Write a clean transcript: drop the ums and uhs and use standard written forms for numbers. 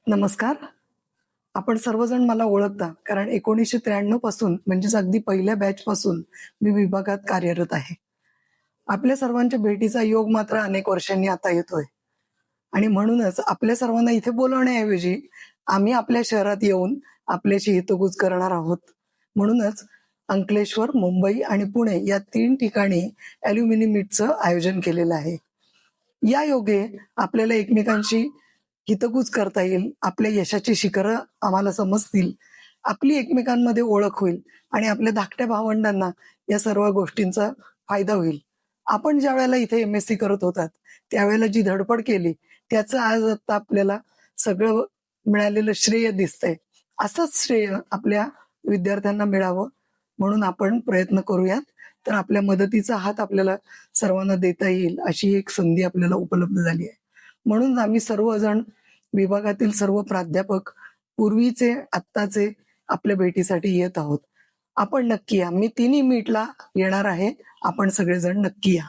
नमस्कार. आपण सर्वजण मला ओळखता कारण 1993 पासून म्हणजेच अगदी पहिल्या बॅच पासून मी विभागात कार्यरत आहे. आपल्या सर्वांच्या भेटीचा योग मात्र अनेक वर्षांनी आता येतोय आणि म्हणूनच आपल्या सर्वांना इथे बोलवण्याऐवजी आम्ही आपल्या शहरात येऊन आपल्याशी हितगुज करणार आहोत. म्हणूनच अंकलेश्वर, मुंबई आणि पुणे या 3 ठिकाणी अॅल्युमिनी मीटचं आयोजन केलेलं आहे. या योगे आपल्याला एकमेकांशी हितगुज करता येईल, आपल्या यशाची शिखरं आम्हाला समजतील, आपली एकमेकांमध्ये ओळख होईल आणि आपल्या धाकट्या भावंडांना या सर्व गोष्टींचा फायदा होईल. आपण ज्यावेळेला इथे एम-एस-सी करत होतात, त्यावेळेला जी धडपड केली, त्याचं आज आता आपल्याला सगळं मिळालेलं श्रेय दिसतंय. असंच श्रेय आपल्या विद्यार्थ्यांना मिळावं म्हणून आपण प्रयत्न करूयात. तर आपल्या मदतीचा हात आपल्याला सर्वांना देता येईल अशी एक संधी आपल्याला उपलब्ध झाली आहे. म्हणून आम्ही सर्वजण विभागातील सर्व प्राध्यापक पूर्वीचे, आत्ताचे आपल्या भेटीसाठी येत आहोत. आपण नक्की या. मी तिन्ही मीटला येणार आहे. आपण सगळेजण नक्की या.